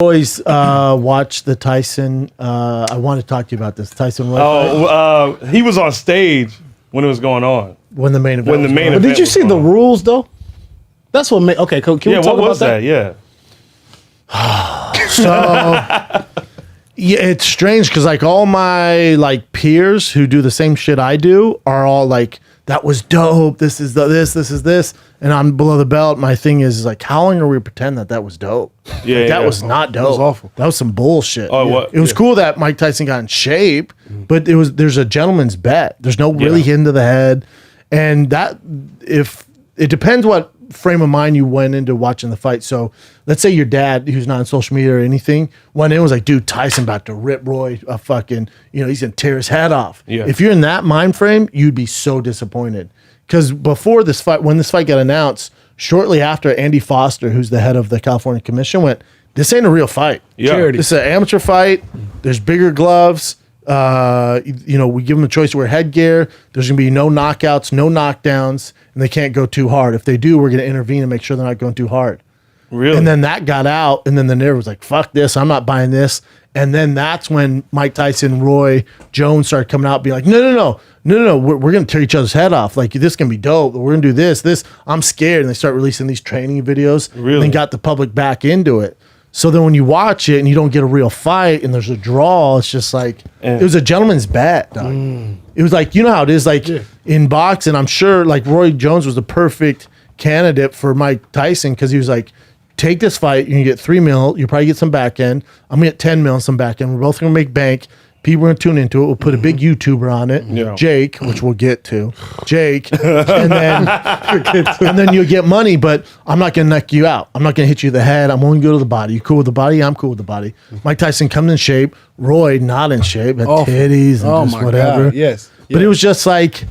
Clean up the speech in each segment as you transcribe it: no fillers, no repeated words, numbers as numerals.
Always watch the Tyson. I want to talk to you about this Tyson. He was on stage when it was going on. When the main event. But did you see the rules though? That's what made. Okay, can we talk what was about that? Yeah. So yeah, it's strange because like all my like peers who do the same shit I do are all like, that was dope. This is this, and I'm below the belt. My thing is like, how long are we pretend that was dope? Yeah, like, that was not dope. That was awful. That was some bullshit. Oh, what? It was cool that Mike Tyson got in shape, but there's a gentleman's bet. There's no really hit into the head, and that if it depends what frame of mind you went into watching the fight. So let's say your dad, who's not on social media or anything, went in and was like, dude, Tyson about to rip Roy a fucking, he's gonna tear his head off. Yeah. If you're in that mind frame, you'd be so disappointed. Because before this fight, when this fight got announced, shortly after, Andy Foster, who's the head of the California Commission, went, this ain't a real fight. Yeah. This is an amateur fight. There's bigger gloves. We give them a choice to wear headgear. There's gonna be no knockouts, no knockdowns, and they can't go too hard. If they do, we're gonna intervene and make sure they're not going too hard. Really? And then that got out, and then the narrative was like, fuck this, I'm not buying this. And then that's when Mike Tyson, Roy Jones started coming out being like, no, we're gonna tear each other's head off. Like, this can be dope. We're gonna do this. I'm scared. And they start releasing these training videos. Really? And got the public back into it. So then when you watch it and you don't get a real fight and there's a draw, it's just like, it was a gentleman's bet, dog. It was like, you know how it is, like in boxing, I'm sure like Roy Jones was the perfect candidate for Mike Tyson because he was like, take this fight, you're gonna get $3 million, you probably get some back end, I'm gonna get $10 million some back end, we're both gonna make bank, people are gonna tune into it, we'll put a big YouTuber on it, Jake, which we'll get to, and then you'll get money, but I'm not gonna knock you out, I'm not gonna hit you in the head, I'm only gonna go to the body. You cool with the body? I'm cool with the body. Mike Tyson comes in shape, Roy not in shape, had titties and just whatever. God, yes. But it was just like,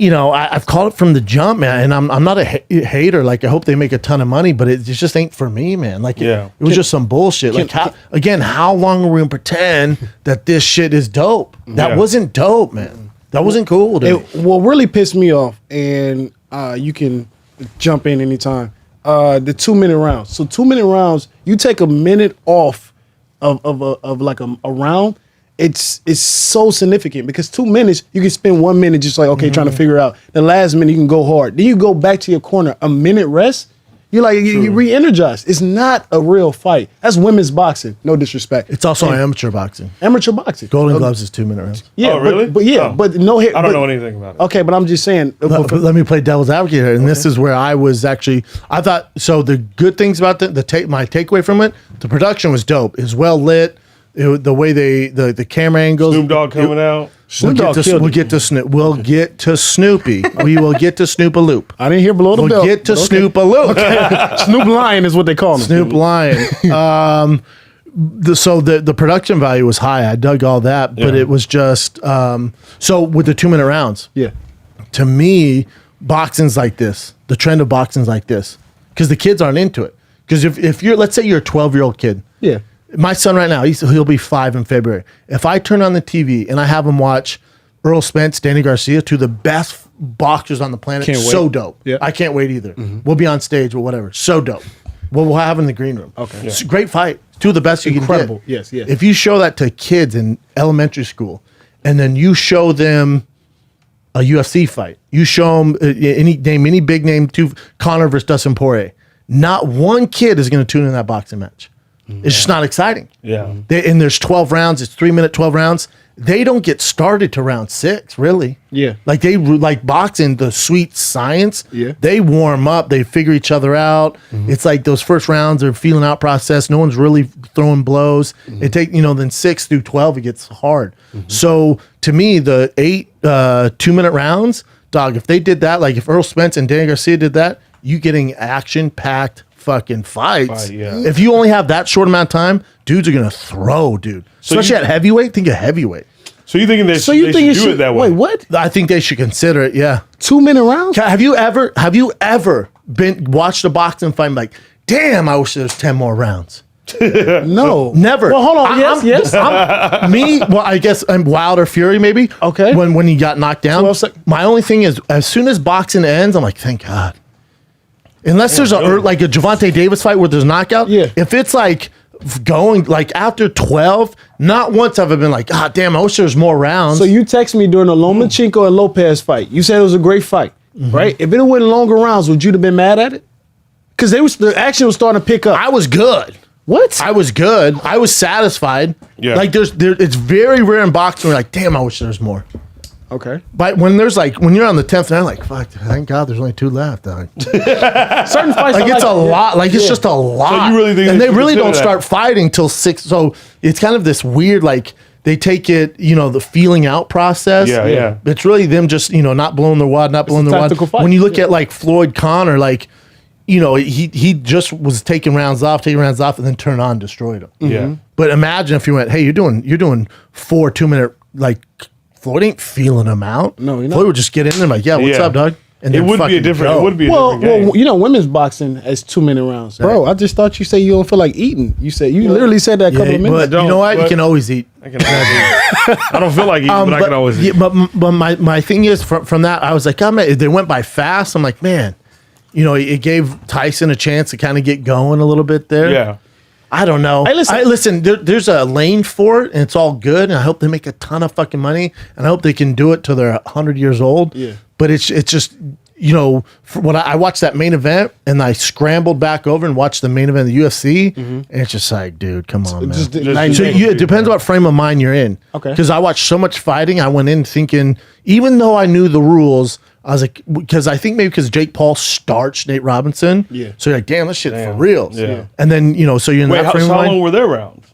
I've called it from the jump, man, and I'm not a hater. Like, I hope they make a ton of money, but it just ain't for me, man. Like, it was just some bullshit. Like, how long are we gonna pretend that this shit is dope? That wasn't dope, man. That wasn't cool. What really pissed me off, and you can jump in anytime, the 2-minute rounds. So 2-minute rounds, you take a minute off of like a round, it's so significant because 2 minutes, you can spend 1 minute just like, okay, trying to figure out. The last minute, you can go hard. Then you go back to your corner, a minute rest, you're like, you re-energize. It's not a real fight. That's women's boxing, no disrespect. It's also amateur boxing. Amateur boxing. Golden Gloves is 2-minute rounds. Yeah, really? But no hit. I don't know anything about it. Okay, but I'm just saying. Let me play devil's advocate here, and this is where I was actually. I thought so. The good things about my takeaway from it, the production was dope. It was well lit. The way the camera angles. Snoop Dogg coming out. We'll get to Snoopy. We will get to Snoop-a-Loop. I didn't hear below the belt. We'll get to Snoop-a-Loop. Snoop Lion is what they call him. Snoop Lion. So the production value was high. I dug all that, but it was just so with the 2-minute rounds. Yeah. To me, boxing's like this. The trend of boxing's like this because the kids aren't into it. Because if you're, let's say you're a 12-year-old kid. Yeah. My son right now, he'll be 5 in February. If I turn on the TV and I have him watch Earl Spence, Danny Garcia, two of the best boxers on the planet, so dope. Yeah. I can't wait either. We'll be on stage or whatever. So dope. What we'll have in the green room. Okay. It's a great fight. Two of the best you can get. Incredible. Yes. If you show that to kids in elementary school and then you show them a UFC fight, you show them any big name, Conor versus Dustin Poirier, not one kid is going to tune in that boxing match. It's just not exciting. Yeah. And there's 12 rounds. It's 3-minute, 12 rounds. They don't get started to round 6, really. Yeah. Like boxing, the sweet science. Yeah. They warm up. They figure each other out. It's like those first rounds are feeling out process. No one's really throwing blows. It take then 6 through 12, it gets hard. So to me, the 8 2-minute rounds, dog, if they did that, like if Earl Spence and Danny Garcia did that, you getting action-packed fucking fights. If you only have that short amount of time, dudes are gonna throw, dude. Especially at heavyweight. Think of heavyweight. So you thinking they should do it that way? Wait, what? I think they should consider it. Yeah. 2-minute rounds. Have you ever watched a boxing fight and like, damn, I wish there was 10 more rounds? No, never. Well, hold on. Yes. I guess I'm Wilder Fury maybe. Okay. When he got knocked down. My only thing is, as soon as boxing ends, I'm like, thank God. Unless there's like a Gervonta Davis fight where there's knockout. Yeah. If it's like going like after 12, not once have I been like, ah, damn, I wish there was more rounds. So you text me during the Lomachenko and Lopez fight. You said it was a great fight, right? If it went longer rounds, would you have been mad at it? Because the action was starting to pick up. I was good. What? I was good. I was satisfied. Yeah. Like it's very rare in boxing. We're like, damn, I wish there was more. Okay. But when you're on the 10th, I'm like, fuck, thank God there's only 2 left. Dog. Certain fights, Like it's a lot. Like it's Yeah. just a lot. So you really think and they they should really consider don't that? start fighting till 6. So it's kind of this weird, like they take it, the feeling out process. Yeah. It's really them just, not blowing their wad, not blowing a their wad. tactical fight. When you look at like Floyd Connor, like, he just was taking rounds off, and then turned on, and destroyed him. Yeah. But imagine if you went, hey, you're doing 4 2-minute, like Floyd ain't feeling him out. No, you're not. Floyd would just get in there like, yeah, what's Yeah. up, dog? And It then would be a fucking different. go. It would be a Well, different game. women's boxing has 2-minute rounds. Bro, I just thought you said you don't feel like eating. You literally said that a couple of Yeah, minutes but you know what? You but- can always eat. I can always eat. I don't feel like eating, but I can always eat. Yeah, but my thing is from that, I was like, oh, man, they went by fast. I'm like, man, it gave Tyson a chance to kind of get going a little bit there. Yeah. I don't know. Hey, listen. There's a lane for it, and it's all good. And I hope they make a ton of fucking money, and I hope they can do it till they're 100 years old. Yeah. But it's just, for when I watched that main event, and I scrambled back over and watched the main event of the UFC, and it's just like, dude, come on, man. Just Just- night and So day. it depends what frame of mind you're in. Okay. Because I watched so much fighting, I went in thinking, even though I knew the rules, I was like, because I think maybe because Jake Paul starched Nate Robinson. Yeah. So you're like, damn, this shit's for Damn. real. Yeah. And then, so you're in Wait, that how, frame so of how mind. long were their rounds?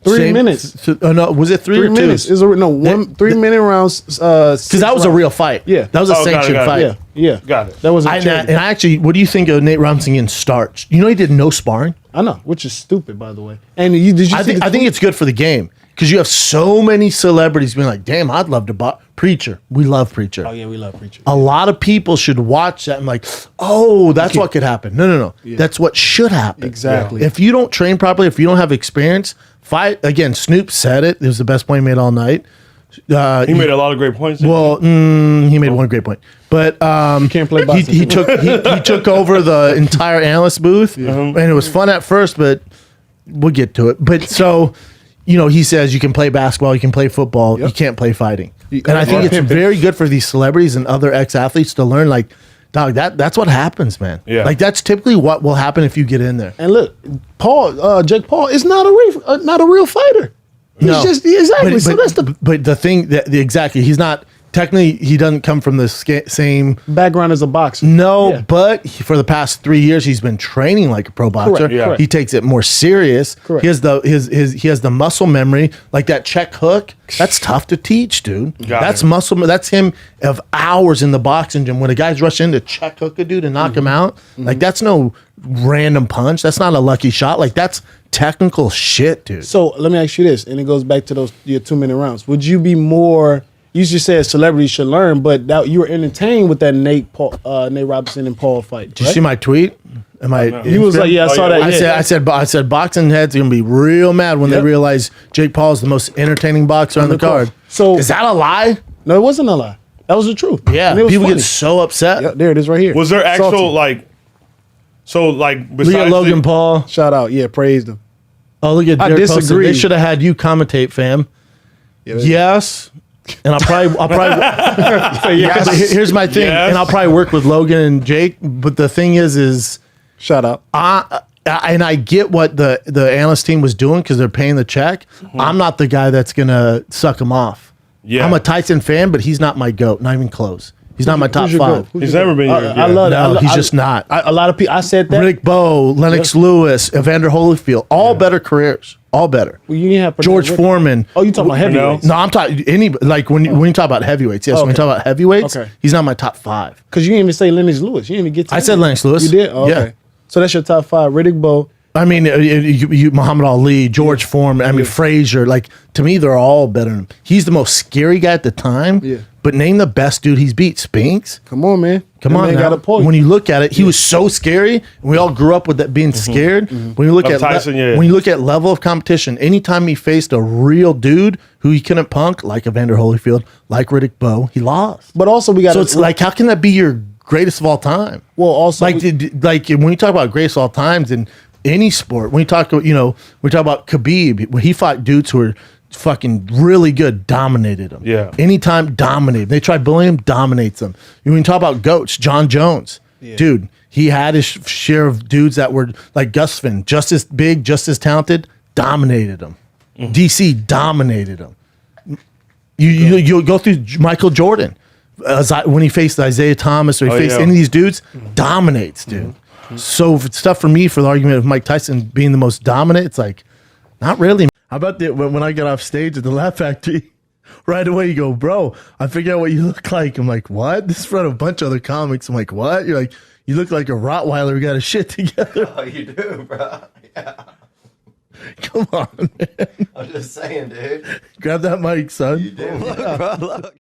3 minutes. No, was it 3 3 or 2? minutes. Is 3-minute rounds. Because that was a real fight. Yeah. That was a Oh, got it, sanctioned got it. fight. Yeah. Got it. That was a And charity. I actually, what do you think of Nate Robinson getting starched? He did no sparring. I know, which is stupid, by the way. And did you? I think it's good for the game because you have so many celebrities being like, damn, I'd love to box. Preacher. We love Preacher. Oh yeah, we love Preacher. A lot of people should watch that and like, oh, that's what could happen. No. That's what should happen. Exactly. If you don't train properly, if you don't have experience, fight. Again, Snoop said it. It was the best point he made all night. He made a lot of great points. Well, he made one great point. But can't play boxing. he took over the entire analyst booth. And it was fun at first, but we'll get to it. But so, he says you can play basketball, you can play football, you can't play fighting. And I think it's very good for these celebrities and other ex-athletes to learn, like, dog, that's what happens, man. Yeah. Like, that's typically what will happen if you get in there. And look, Jake Paul is not a real fighter. He's just exactly. So that's the But the thing exactly, he's not technically. He doesn't come from the same. background as a boxer. No, Yeah. but for the past 3 years, he's been training like a pro boxer. Correct, yeah. He takes it more serious. Correct. He has he has the muscle memory, like that check hook. That's tough to teach, dude. Got That's it. muscle. That's him of hours in the boxing gym. When a guy's rushing in to check hook a dude and knock him out, like that's no random punch. That's not a lucky shot. Like that's technical shit, dude. So let me ask you this, and it goes back to your 2-minute rounds. Would you be more? You just said celebrities should learn, but that you were entertained with that Nate Robinson and Paul fight. Did you see my tweet? Am I? no. He was like, "Yeah, I saw that." I said, boxing heads are gonna be real mad when they Yep. realize Jake Paul is the most entertaining boxer on the card. So- is that a lie? No, it wasn't a lie. That was the truth. Yeah, And it was people funny. get so upset. Yep, there it is right here. Was there actual Salty. besides Look at Logan the- Paul. Shout out, yeah, praised him. Oh, look at I Derek posted. disagree. They should have had you commentate, fam. Yes, and I'll probably. But here's my thing, Yes. and I'll probably work with Logan and Jake. But the thing is. Shout out. And I get what the analyst team was doing because they're paying the check. I'm not the guy that's gonna suck him off. Yeah. I'm a Tyson fan, but he's not my GOAT. Not even close. He's not my top Who's your 5. goat? He's never been your I love that. No, he's just not. A lot of people. I said that. Rick Bowe, Lennox Lewis, Evander Holyfield, all better careers. All better. Well, you didn't have George Foreman. Oh, you talking about heavyweights? No, I'm talking like when you talk about heavyweights. Yes, when you Okay. talk about heavyweights, Okay. he's not my top 5. Because you didn't even say Lennox Lewis. You didn't even get to I him. said Lennox Lewis. You did? Oh, Yeah. okay. So that's your top 5. Riddick Bowe. I mean, Muhammad Ali, George Foreman, I mean, Frazier. Like, to me, they're all better than him. He's the most scary guy at the time. Yeah. But name the best dude he's beat. Spinks. Come on, man. Come That on man now. got a point. When you look at it, he was so scary. And we all grew up with that being scared. When you look Of at Tyson, yeah. when you look at level of competition, anytime he faced a real dude who he couldn't punk, like Evander Holyfield, like Riddick Bowe, he lost. But also we got. So it's like, how can that be your greatest of all time? well, also Like when you talk about greatest of all times, and any sport. When you talk, we talk about Khabib, when he fought dudes who were fucking really good, dominated them. Yeah. Anytime, dominate. They try bullying him, dominates them. When you talk about goats, John Jones, dude, he had his share of dudes that were like Gustafsson, just as big, just as talented, dominated them. DC dominated them. You go through Michael Jordan when he faced Isaiah Thomas or he faced any of these dudes, dominates, dude. So if it's tough for me for the argument of Mike Tyson being the most dominant, it's like, not really. How about when I get off stage at the Laugh Factory, right away you go, bro, I figure out what you look like. I'm like, what? This is in front of a bunch of other comics. I'm like, what? You're like, you look like a Rottweiler who got his shit together. Oh, you do, bro. Yeah. Come on, man. I'm just saying, dude. Grab that mic, son. You do. Look, bro, look.